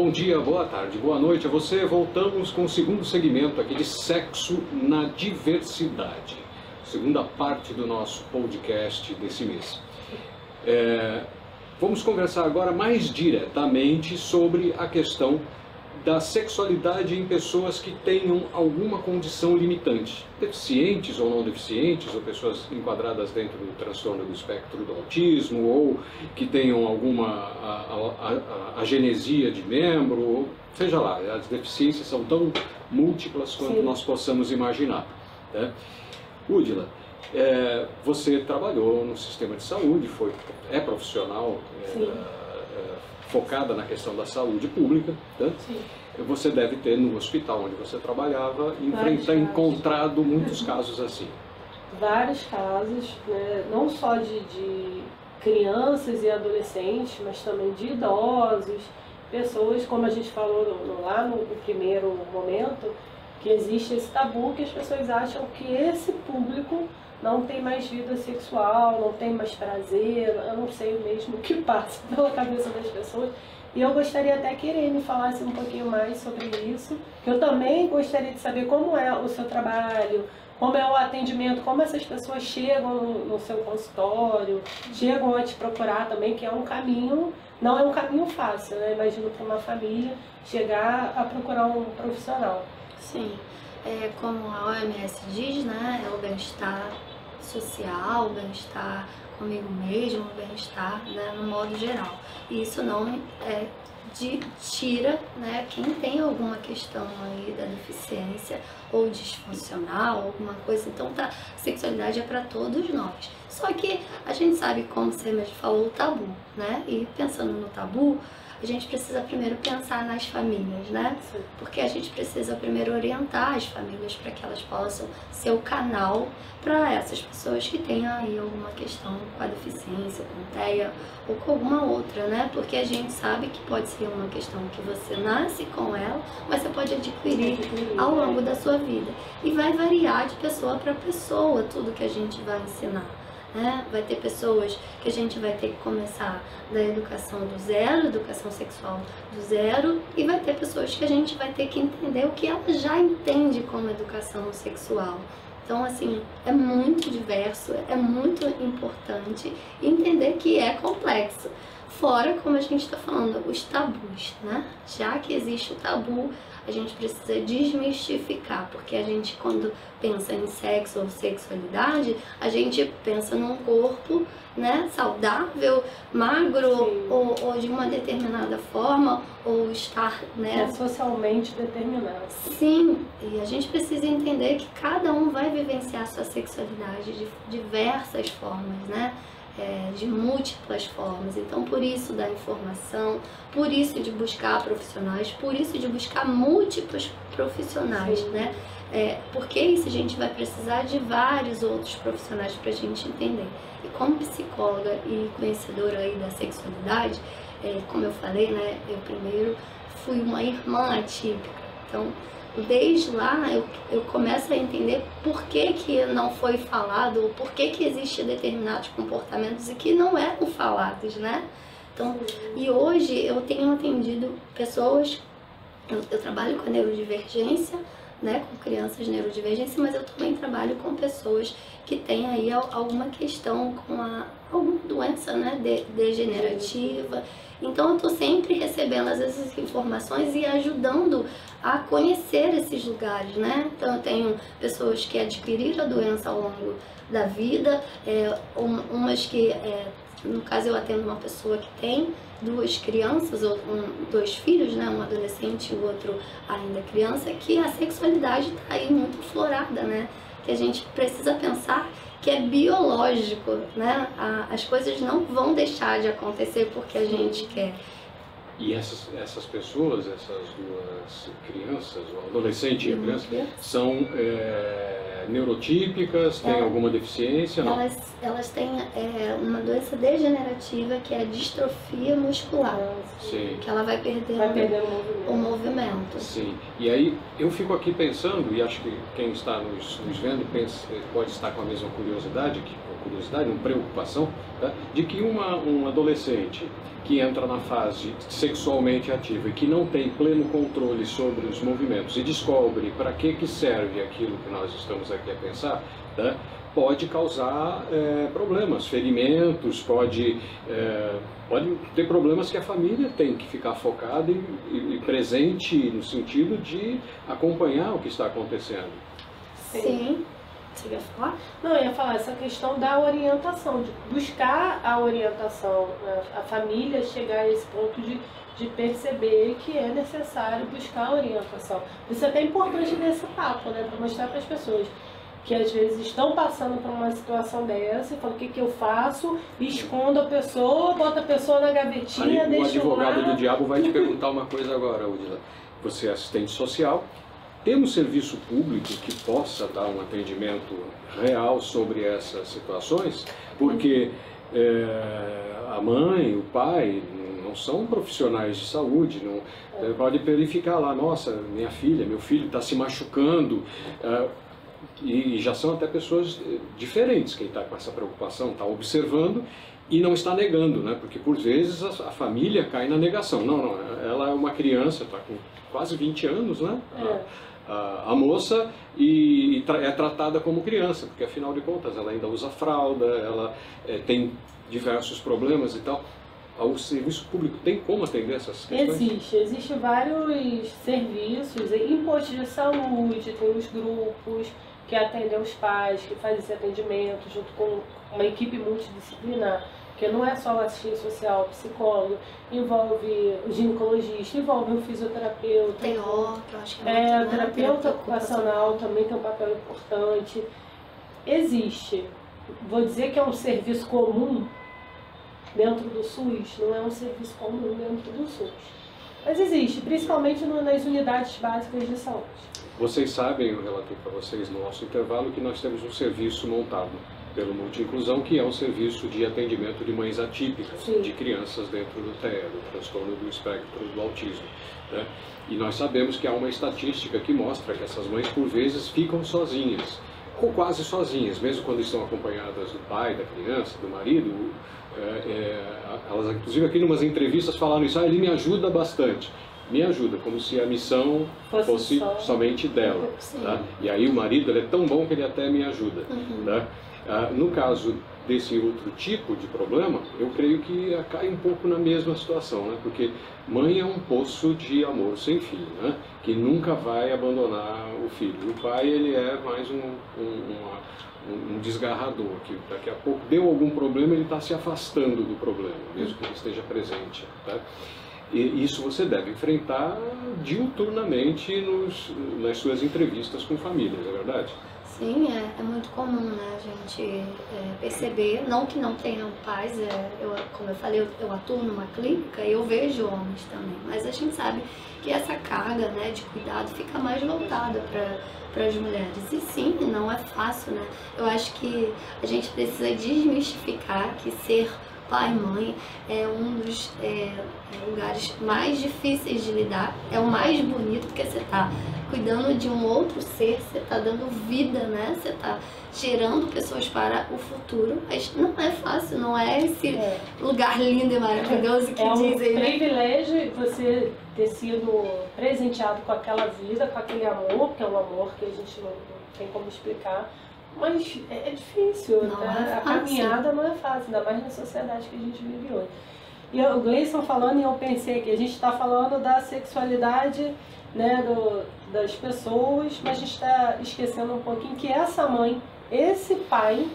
Bom dia, boa tarde, boa noite a você. Voltamos com o segundo segmento aqui de Sexo na Diversidade. Segunda parte do nosso podcast desse mês. Vamos conversar agora mais diretamente sobre a questão da sexualidade em pessoas que tenham alguma condição limitante, deficientes ou não deficientes, ou pessoas enquadradas dentro do transtorno do espectro do autismo, ou que tenham alguma agenesia de membro, ou, seja lá, as deficiências são tão múltiplas quanto nós possamos imaginar, né? Údila, você trabalhou no sistema de saúde, é profissional, focada na questão da saúde pública, né? Você deve ter no hospital onde você trabalhava encontrado muitos casos assim. Vários casos, né? Não só de crianças e adolescentes, mas também de idosos, pessoas, como a gente falou lá no primeiro momento, que existe esse tabu que as pessoas acham que esse público não tem mais vida sexual, não tem mais prazer, eu não sei mesmo o que passa pela cabeça das pessoas. E eu gostaria até que Irene falasse um pouquinho mais sobre isso, que eu também gostaria de saber como é o seu trabalho, como é o atendimento, como essas pessoas chegam no seu consultório, chegam a te procurar também, que é um caminho, não é um caminho fácil, né? Imagino para uma família chegar a procurar um profissional. Sim, como a OMS diz, né, é o bem-estar social, o bem-estar comigo mesmo, o bem-estar, né, no modo geral. E isso não tira, né, quem tem alguma questão aí da deficiência ou disfuncional, alguma coisa. Então, a sexualidade é para todos nós. Só que a gente sabe, como você mesmo falou, o tabu, né? E pensando no tabu, a gente precisa primeiro pensar nas famílias, né? Porque a gente precisa primeiro orientar as famílias para que elas possam ser o canal para essas pessoas que tenham aí alguma questão com a deficiência, com TEA ou com alguma outra, né? Porque a gente sabe que pode ser uma questão que você nasce com ela, mas você pode adquirir ao longo da sua vida. E vai variar de pessoa para pessoa tudo que a gente vai ensinar. Vai ter pessoas que a gente vai ter que começar da educação do zero, educação sexual do zero, e vai ter pessoas que a gente vai ter que entender o que ela já entende como educação sexual. Então, assim, é muito diverso, é muito importante entender que é complexo. Fora, como a gente está falando, os tabus, né? Já que existe o tabu, a gente precisa desmistificar, porque a gente, quando pensa em sexo ou sexualidade, a gente pensa num corpo, né, saudável, magro ou de uma determinada forma, ou estar, né, socialmente determinado. Sim, e a gente precisa entender que cada um vai vivenciar sua sexualidade de diversas formas, né? De múltiplas formas. Então, por isso da informação, por isso de buscar profissionais, por isso de buscar múltiplos profissionais, né? Porque isso a gente vai precisar de vários outros profissionais para a gente entender. E como psicóloga e conhecedora aí da sexualidade, como eu falei, né? Eu primeiro fui uma irmã atípica. Então, desde lá eu começo a entender por que não foi falado, ou por que existem determinados comportamentos e que não eram falados, né? Então, e hoje eu tenho atendido pessoas, eu trabalho com a neurodivergência, né, com crianças neurodivergência, mas eu também trabalho com pessoas que têm aí alguma questão com alguma doença, né, degenerativa. Então eu estou sempre recebendo essas informações e ajudando a conhecer esses lugares, né? Então eu tenho pessoas que adquiriram a doença ao longo da vida, umas que, no caso eu atendo uma pessoa que tem duas crianças, ou dois filhos, né? Um adolescente e o outro ainda criança, que a sexualidade está aí muito aflorada, né? Que a gente precisa pensar que é biológico, né? As coisas não vão deixar de acontecer porque a gente quer. E essas pessoas, essas duas crianças, o adolescente e a criança, são neurotípicas, têm alguma deficiência? Não. Elas têm uma doença degenerativa que é a distrofia muscular. Sim. Que ela vai perder o movimento. Sim. E aí eu fico aqui pensando, e acho que quem está nos vendo pode estar com a mesma curiosidade, uma preocupação, tá? De que um adolescente que entra na fase sexualmente ativa e que não tem pleno controle sobre os movimentos e descobre para que serve aquilo que nós estamos aqui a pensar, tá? Pode causar problemas, ferimentos, pode ter problemas que a família tem que ficar focada e presente no sentido de acompanhar o que está acontecendo. Sim. Você ia falar? Não, eu ia falar essa questão da orientação, de buscar a orientação, a família chegar a esse ponto de perceber que é necessário buscar a orientação. Isso é até importante nesse papo, né, para mostrar para as pessoas que às vezes estão passando por uma situação dessa e falam o que eu faço, escondo a pessoa, bota a pessoa na gavetinha, aí, deixa o advogado do diabo vai te perguntar uma coisa agora, Udila. Você é assistente social, temos serviço público que possa dar um atendimento real sobre essas situações, porque a mãe, o pai não são profissionais de saúde, não pode verificar lá, nossa, minha filha, meu filho está se machucando, e já são até pessoas diferentes quem está com essa preocupação, está observando e não está negando, né? Porque por vezes a família cai na negação. Não, ela é uma criança, está com quase 20 anos, né? A moça e é tratada como criança, porque afinal de contas ela ainda usa fralda, ela tem diversos problemas e tal. O serviço público tem como atender essas questões? Existe vários serviços, em postos de saúde, tem os grupos que atendem os pais, que fazem esse atendimento junto com uma equipe multidisciplinar, que não é só o assistente social, o psicólogo, envolve o ginecologista, envolve o fisioterapeuta. Tem outro, acho que o terapeuta ocupacional também tem um papel importante. Existe. Vou dizer que é um serviço comum dentro do SUS, não é um serviço comum dentro do SUS. Mas existe, principalmente nas unidades básicas de saúde. Vocês sabem, eu relatei para vocês no nosso intervalo, que nós temos um serviço montado pelo Multiinclusão, que é um serviço de atendimento de mães atípicas, Sim. de crianças dentro do TEA, do transtorno do espectro do autismo, né? E nós sabemos que há uma estatística que mostra que essas mães, por vezes, ficam sozinhas, ou quase sozinhas, mesmo quando estão acompanhadas do pai, da criança, do marido. Elas, inclusive, aqui em umas entrevistas falaram isso, ele me ajuda bastante. Me ajuda, como se a missão fosse somente dela. Tá? E aí o marido, ele é tão bom que ele até me ajuda. Tá? No caso desse outro tipo de problema, eu creio que cai um pouco na mesma situação, né? Porque mãe é um poço de amor sem fim, né? Que nunca vai abandonar o filho. O pai, ele é mais um desgarrador, que daqui a pouco deu algum problema, ele está se afastando do problema, mesmo que ele esteja presente. Tá? E isso você deve enfrentar diuturnamente nas suas entrevistas com famílias, é verdade? Sim, é muito comum, né, a gente perceber, não que não tenham pais, como eu falei, eu atuo numa clínica e eu vejo homens também, mas a gente sabe que essa carga, né, de cuidado fica mais voltada para as mulheres. E sim, não é fácil, né? Eu acho que a gente precisa desmistificar que ser pai e mãe é um dos lugares mais difíceis de lidar, é o mais bonito, porque você está cuidando de um outro ser, você está dando vida, né? Você está gerando pessoas para o futuro, mas não é fácil, não é esse lugar lindo e maravilhoso que dizem, né? É um privilégio você ter sido presenteado com aquela vida, com aquele amor, que é um amor que a gente não tem como explicar. Mas é difícil, né? A caminhada não é fácil, ainda mais na sociedade que a gente vive hoje. E o Gleison falando, e eu pensei que a gente está falando da sexualidade, né, das pessoas, mas a gente está esquecendo um pouquinho que essa mãe, esse pai,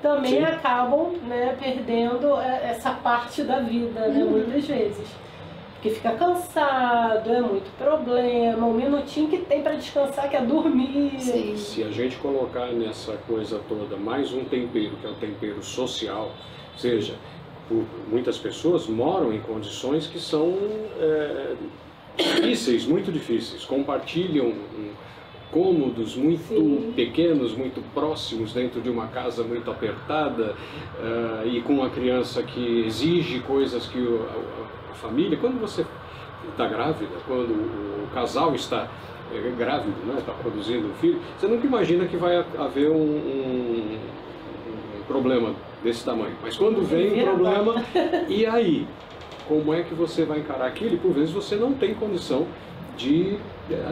também acabam, né, perdendo essa parte da vida, né, muitas vezes. Porque fica cansado, é muito problema, um minutinho que tem para descansar que é dormir. Sim. Se a gente colocar nessa coisa toda mais um tempero, que é o tempero social, ou seja, muitas pessoas moram em condições que são difíceis, muito difíceis, compartilham cômodos muito Sim. pequenos, muito próximos, dentro de uma casa muito apertada, e com uma criança que exige coisas que a família, quando você está grávida, quando o casal está grávido, né, está produzindo um filho, você nunca imagina que vai haver um problema desse tamanho. Mas quando vem um problema, e aí? Como é que você vai encarar aquilo? E por vezes você não tem condição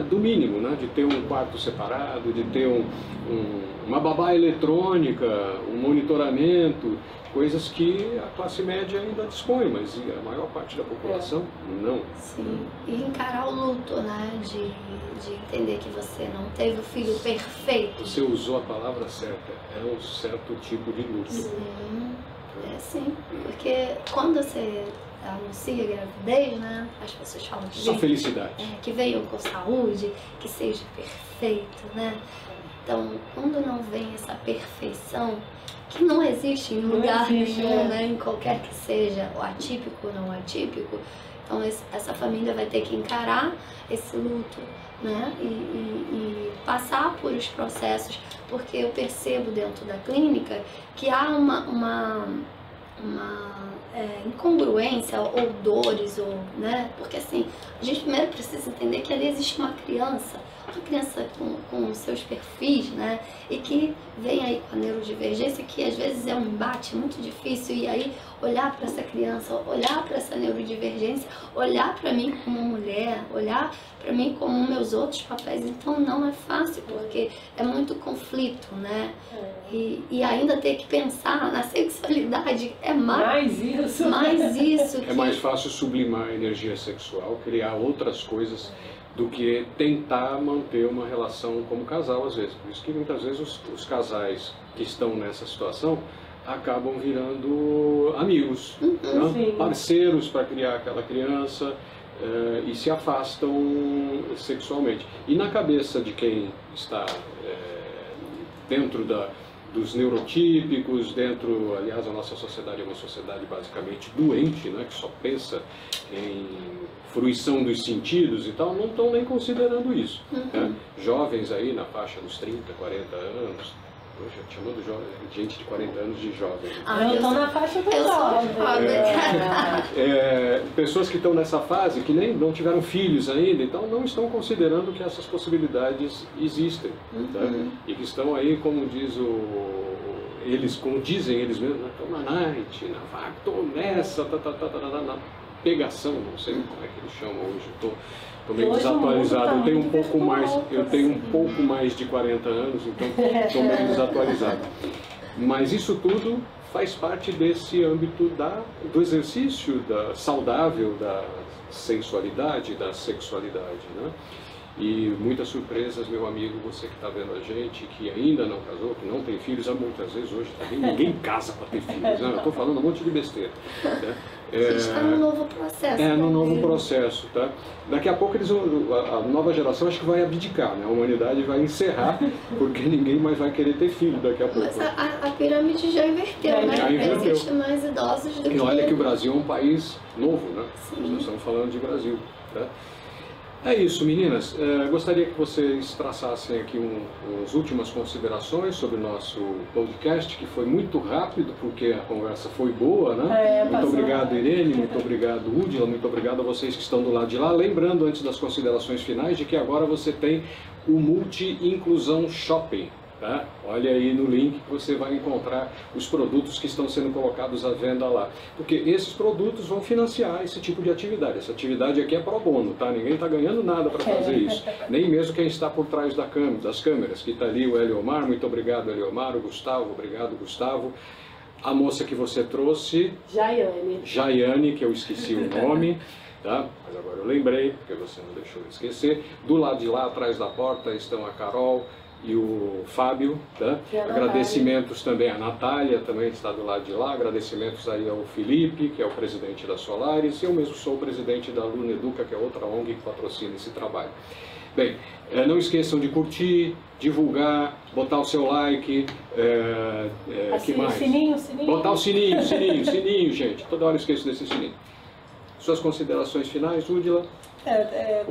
do mínimo, né? De ter um quarto separado, de ter uma babá eletrônica, um monitoramento, coisas que a classe média ainda dispõe, mas a maior parte da população não. Sim, e encarar o luto, né? De entender que você não teve o filho perfeito. Você usou a palavra certa, é um certo tipo de luto. Sim, sim, porque quando você anuncia a gravidez, né? As pessoas falam que Só felicidade. Que venham com saúde, que seja perfeito, né? Então, quando não vem essa perfeição, que não existe em lugar nenhum, né? Em qualquer que seja, o atípico ou não atípico, então essa família vai ter que encarar esse luto, né? E passar por os processos, porque eu percebo dentro da clínica que há uma incongruência ou dores, né? Porque assim, a gente primeiro precisa entender que ali existe uma criança com seus perfis, né? E que vem aí com a neurodivergência, que às vezes é um embate muito difícil, e aí olhar para essa criança, olhar para essa neurodivergência, olhar para mim como mulher, olhar para mim como meus outros papéis, então não é fácil, porque é muito conflito, né? E ainda ter que pensar na sexualidade é mais isso. É mais fácil sublimar a energia sexual, criar outras coisas, do que tentar manter uma relação como casal, às vezes. Por isso que muitas vezes os casais que estão nessa situação acabam virando amigos, né? Parceiros para criar aquela criança, e se afastam sexualmente. E na cabeça de quem está dentro dos neurotípicos, aliás, a nossa sociedade é uma sociedade basicamente doente, né, que só pensa em fruição dos sentidos e tal, não estão nem considerando isso. Né? Jovens aí na faixa dos 30, 40 anos, poxa, chamando gente de 40 anos de jovem. Eu estou na faixa do jovem. Pessoas que estão nessa fase, que nem não tiveram filhos ainda, então não estão considerando que essas possibilidades existem. Tá? E que estão aí, como dizem eles mesmos, estão na night, na vaca, estou nessa, na pegação, não sei como é que eles chamam hoje, estou meio desatualizado, eu tenho um pouco mais de 40 anos, então estou meio desatualizado. Mas isso tudo faz parte desse âmbito do exercício saudável da sensualidade, da sexualidade, né? E muitas surpresas, meu amigo, você que está vendo a gente, que ainda não casou, que não tem filhos, muitas vezes hoje também ninguém casa para ter filhos, né? Eu estou falando um monte de besteira. Né? A gente está no novo processo. No novo processo, tá? Daqui a pouco a nova geração acho que vai abdicar, né? A humanidade vai encerrar, porque ninguém mais vai querer ter filho daqui a pouco. Mas a pirâmide já inverteu, né? Já inverteu. Existem mais idosos do que... E olha que o Brasil é um país novo, né? Sim. Nós estamos falando de Brasil, tá? É isso, meninas. Gostaria que vocês traçassem aqui umas últimas considerações sobre o nosso podcast, que foi muito rápido, porque a conversa foi boa, né? Muito obrigado, Irene, muito obrigado, Údila, muito obrigado a vocês que estão do lado de lá. Lembrando, antes das considerações finais, de que agora você tem o Multi-Inclusão Shopping. Tá? Olha aí no link que você vai encontrar os produtos que estão sendo colocados à venda lá. Porque esses produtos vão financiar esse tipo de atividade. Essa atividade aqui é pro bono, tá? Ninguém está ganhando nada para fazer isso. Nem mesmo quem está por trás das câmeras, que está ali o Eliomar, muito obrigado Eliomar, o Gustavo, obrigado Gustavo. A moça que você trouxe... Jaiane, que eu esqueci o nome. Tá? Mas agora eu lembrei, porque você não deixou eu esquecer. Do lado de lá, atrás da porta, estão a Carol e o Fábio, tá? Agradecimentos também à Natália, também está do lado de lá, agradecimentos aí ao Felipe, que é o presidente da Solaris, e eu mesmo sou o presidente da Luna Educa, que é outra ONG que patrocina esse trabalho. Bem, não esqueçam de curtir, divulgar, botar o seu like, que mais? Sininho. Botar o sininho, gente, toda hora eu esqueço desse sininho. Suas considerações finais, Údila?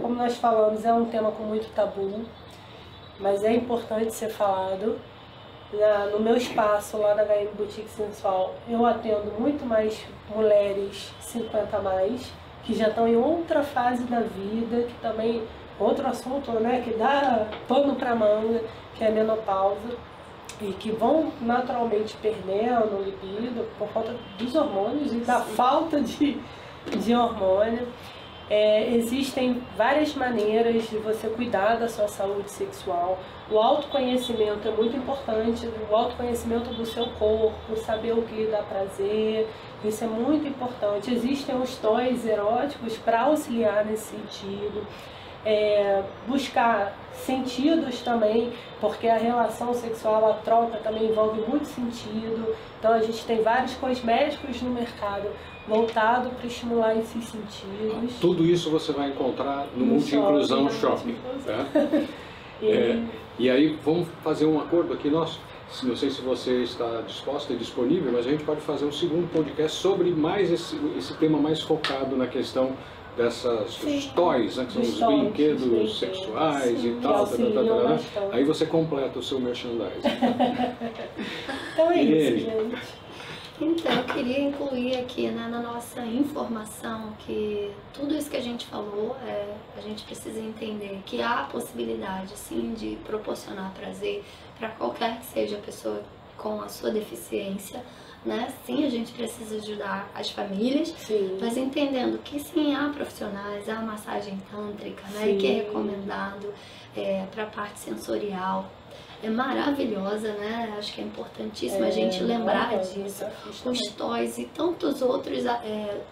Como nós falamos, é um tema com muito tabu. mas é importante ser falado. No meu espaço lá da HM Boutique Sensual, eu atendo muito mais mulheres 50 a mais, que já estão em outra fase da vida, que também, outro assunto, né, que dá pano para manga, que é a menopausa, e que vão naturalmente perdendo libido por conta dos hormônios e da falta de hormônio. Existem várias maneiras de você cuidar da sua saúde sexual. O autoconhecimento é muito importante, o autoconhecimento do seu corpo, saber o que lhe dá prazer, isso é muito importante. Existem os toys eróticos para auxiliar nesse sentido. Buscar sentidos também, porque a relação sexual, a troca também envolve muito sentido. Então a gente tem vários cosméticos no mercado voltado para estimular esses sentidos. Tudo isso você vai encontrar no Multi-Inclusão Shopping. Tá? E aí vamos fazer um acordo aqui nosso. Não sei se você está disposta e disponível, mas a gente pode fazer um segundo podcast sobre mais esse tema mais focado na questão dessas toys, né, que são os brinquedos sexuais e tal. Aí você completa o seu merchandising. Então é isso, gente. Então, eu queria incluir aqui, né, na nossa informação que tudo isso que a gente falou, a gente precisa entender que há a possibilidade, sim, de proporcionar prazer para qualquer que seja a pessoa com a sua deficiência, né? Sim, a gente precisa ajudar as famílias, sim, mas entendendo que sim, há profissionais, há massagem tântrica, né, que é recomendado para a parte sensorial. É maravilhosa, né? Acho que é importantíssimo a gente lembrar disso. Os toys e tantos outros,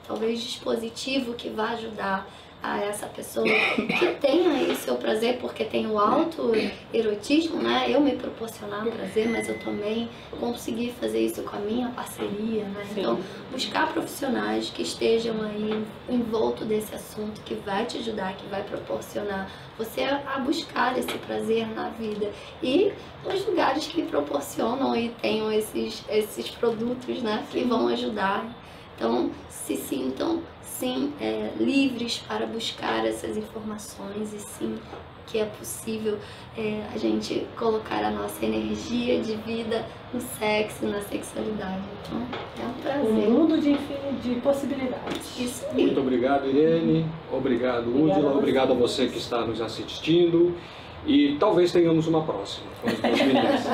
talvez dispositivo que vai ajudar a essa pessoa que tenha aí seu prazer, porque tem o autoerotismo, né? Eu me proporcionar prazer, mas eu também consegui fazer isso com a minha parceria, né? Então, buscar profissionais que estejam aí envolto desse assunto, que vai te ajudar, que vai proporcionar você a buscar esse prazer na vida. E os lugares que proporcionam e tenham esses produtos, né? Que vão ajudar. Então, se sintam livres para buscar essas informações e sim que é possível a gente colocar a nossa energia de vida no sexo, na sexualidade. Então, é um prazer. Um mundo de possibilidades. Isso aí. Muito obrigado, Irene. Obrigado, Údila. Obrigado a você que está nos assistindo. E talvez tenhamos uma próxima. Com as meninas.